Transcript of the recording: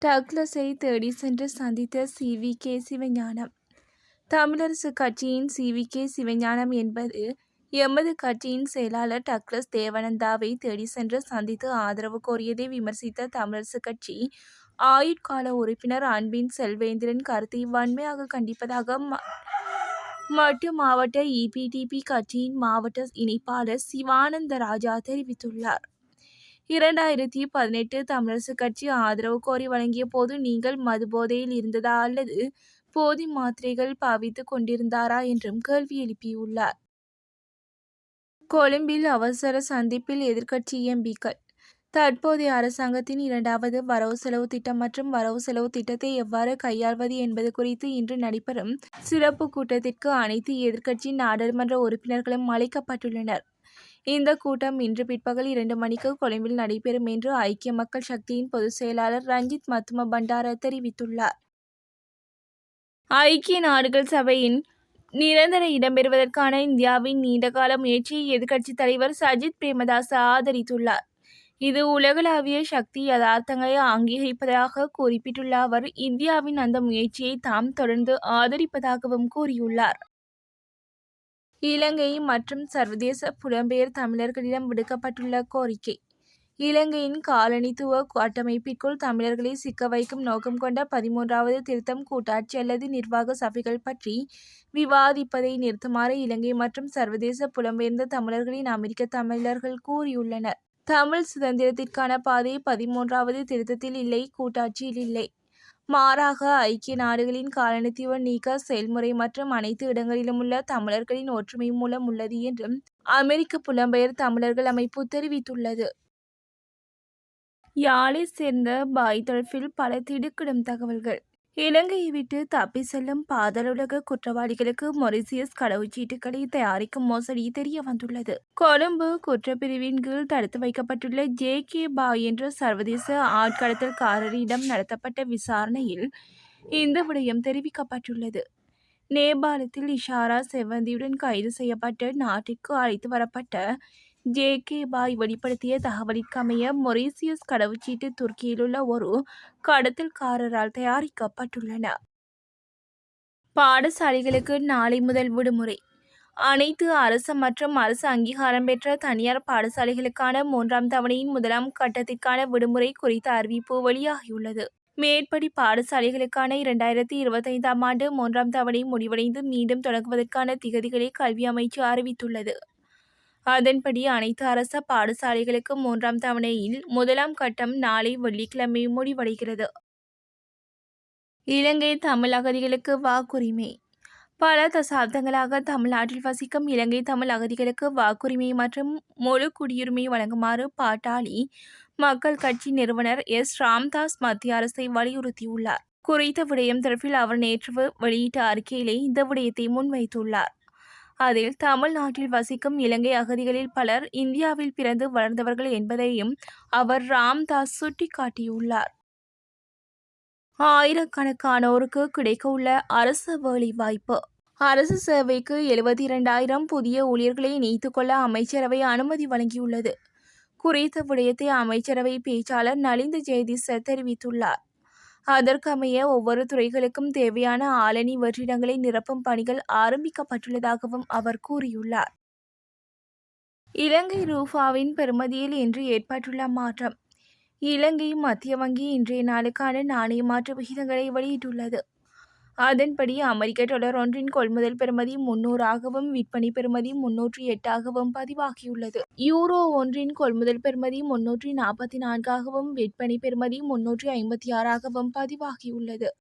டக்ளஸை தேடி சென்று சந்தித்த சி.வி.கே. சிவஞானம். தமிழரசு கட்சியின் சி.வி.கே. சிவஞானம் என்பது எமது கட்சியின் செயலாளர் டக்ளஸ் தேவானந்தாவை தேடி சென்று சந்தித்து ஆதரவு கோரியதை விமர்சித்த தமிழரசு கட்சி ஆயுட்கால உறுப்பினர் அன்பின் செல்வேந்திரன் கருத்தை வன்மையாக கண்டிப்பதாக மட்டு மாவட்ட இபிடிபி கட்சியின் மாவட்ட இணைப்பாளர் சிவானந்தராஜா தெரிவித்துள்ளார். 2018 தமிழரசு கட்சி ஆதரவு கோரி வழங்கிய போது நீங்கள் மது போதையில் இருந்ததா அல்லது போதை மாத்திரைகள் பாவித்துக் கொண்டிருந்தாரா என்றும் கேள்வி எழுப்பியுள்ளார். கொழும்பில் அவசர சந்திப்பில் எதிர்க்கட்சி எம்பிக்கள் தற்போதைய அரசாங்கத்தின் 2வது வரவு செலவு திட்டம் மற்றும் வரவு செலவு திட்டத்தை எவ்வாறு கையாள்வது என்பது குறித்து இன்று நடைபெறும் சிறப்பு கூட்டத்திற்கு அனைத்து எதிர்க்கட்சி நாடாளுமன்ற உறுப்பினர்களும் அழைக்கப்பட்டுள்ளனர். இந்த கூட்டம் இன்று பிற்பகல் 2 மணிக்கு கொழும்பில் நடைபெறும் என்று ஐக்கிய மக்கள் சக்தியின் பொதுச் செயலாளர் ரஞ்சித் மத்தும பண்டார தெரிவித்துள்ளார். ஐக்கிய நாடுகள் சபையின் நிரந்தர இடம்பெறுவதற்கான இந்தியாவின் நீண்டகால முயற்சியை எதிர்க்கட்சித் தலைவர் சஜித் பிரேமதாச ஆதரித்துள்ளார். இது உலகளாவிய சக்தி யதார்த்தங்களை அங்கீகரிப்பதாக குறிப்பிட்டுள்ள அவர் இந்தியாவின் அந்த முயற்சியை தாம் தொடர்ந்து ஆதரிப்பதாகவும் கூறியுள்ளார். இலங்கை மற்றும் சர்வதேச புலம்பெயர் தமிழர்களிடம் விடுக்கப்பட்டுள்ள கோரிக்கை. இலங்கையின் காலனித்துவ கட்டமைப்பிற்குள் தமிழர்களை சிக்க வைக்கும் நோக்கம் கொண்ட 13வது திருத்தம் கூட்டாட்சி அல்லது நிர்வாக சபைகள் பற்றி விவாதிப்பதை நிறுத்துமாறு இலங்கை மற்றும் சர்வதேச புலம்பெயர்ந்த தமிழர்களின் அமெரிக்க தமிழர்கள் கூறியுள்ளனர். தமிழ் சுதந்திரத்திற்கான பாதை 13வது திருத்தத்தில் இல்லை, கூட்டாட்சியில் இல்லை. மாறாக ஐக்கிய நாடுகளின் காலனித்துவ நீக்க செயல்முறை மற்றும் அனைத்து இடங்களிலும் உள்ள தமிழர்களின் ஒற்றுமை மூலம் உள்ளது என்றும் அமெரிக்க புலம்பெயர் தமிழர்கள் அமைப்பு தெரிவித்துள்ளது. யாழை சேர்ந்த பாய் தொடர்பில் பல திடுக்கிடும் தகவல்கள். இலங்கையை விட்டு தப்பி செல்லும் பாதாள குற்றவாளிகளுக்கு மொரிசியஸ் கடவுச்சீட்டுகளை தயாரிக்கும் மோசடி தெரிய வந்துள்ளது. கொழும்பு குற்றப்பிரிவின் கீழ் தடுத்து வைக்கப்பட்டுள்ள ஜே.கே. பாய் என்ற சர்வதேச ஆட்கடத்தல்காரரிடம் நடத்தப்பட்ட விசாரணையில் இந்த விடயம் தெரிவிக்கப்பட்டுள்ளது. நேபாளத்தில் இஷாரா செவ்வந்தியுடன் கைது செய்யப்பட்டு நாட்டிற்கு அழைத்து வரப்பட்ட ஜே.கே. பாய் வெளிப்படுத்திய தகவலிற்கமைய மொரிசியஸ் கடவுச்சீட்டு துருக்கியிலுள்ள ஒரு கடத்தல்காரரால் தயாரிக்கப்பட்டுள்ளன. பாடசாலைகளுக்கு நாளை முதல் விடுமுறை. அனைத்து அரசு மற்றும் அரசு அங்கீகாரம் பெற்ற தனியார் பாடசாலைகளுக்கான 3ஆம் தவணையின் 1ஆம் கட்டத்திற்கான விடுமுறை குறித்த அறிவிப்பு வெளியாகியுள்ளது. மேற்படி பாடசாலைகளுக்கான 2025ஆம் ஆண்டு 3ஆம் தவணை முடிவடைந்து மீண்டும் தொடங்குவதற்கான திகதிகளை கல்வி அமைச்சு அறிவித்துள்ளது. அதன்படி அனைத்து அரச பாடசாலைகளுக்கு 3ஆம் தவணையில் 1ஆம் கட்டம் நாளை வெள்ளிக்கிழமை முடிவடைகிறது. இலங்கை தமிழ் அகதிகளுக்கு வாக்குரிமை. பல தசாப்தங்களாக தமிழ்நாட்டில் வசிக்கும் இலங்கை தமிழ் அகதிகளுக்கு வாக்குரிமை மற்றும் முழு குடியுரிமை வழங்குமாறு பாட்டாளி மக்கள் கட்சி நிறுவனர் எஸ். ராம்தாஸ் மத்திய அரசை வலியுறுத்தியுள்ளார். குறித்த விடயம் தொடர்பில் அவர் நேற்று வெளியிட்ட அறிக்கையிலே இந்த விடயத்தை முன்வைத்துள்ளார். அதில் தமிழ்நாட்டில் வசிக்கும் இலங்கை அகதிகளில் பலர் இந்தியாவில் பிறந்து வளர்ந்தவர்கள் என்பதையும் அவர் ராம்தாஸ் சுட்டிக்காட்டியுள்ளார். ஆயிரக்கணக்கானோருக்கு கிடைக்க உள்ள அரசு வேலை வாய்ப்பு. அரசு சேவைக்கு 72,000 புதிய ஊழியர்களை இணைத்துக் கொள்ள அமைச்சரவை அனுமதி வழங்கியுள்ளது. குறித்த விடயத்தை அமைச்சரவை பேச்சாளர் நலிந்த ஜெயதிச தெரிவித்துள்ளார். அதற்கமைய ஒவ்வொரு துறைகளுக்கும் தேவையான ஆளணி வெற்றிடங்களை நிரப்பும் பணிகள் ஆரம்பிக்கப்பட்டுள்ளதாகவும் அவர் கூறியுள்ளார். இலங்கை ரூபாவின் பெறுமதியில் இன்று ஏற்பட்டுள்ள மாற்றம். இலங்கை மத்திய வங்கி இன்றைய நாளுக்கான நாணய மாற்று விகிதங்களை வெளியிட்டுள்ளது. அதன்படி அமெரிக்க டாலர் ஒன்றின் கொள்முதல் பெறுமதி 300 விற்பனை பெறுமதி 308 பதிவாகியுள்ளது. யூரோ ஒன்றின் கொள்முதல் பெறுமதி 344 விற்பனை பெறுமதி 356 பதிவாகியுள்ளது.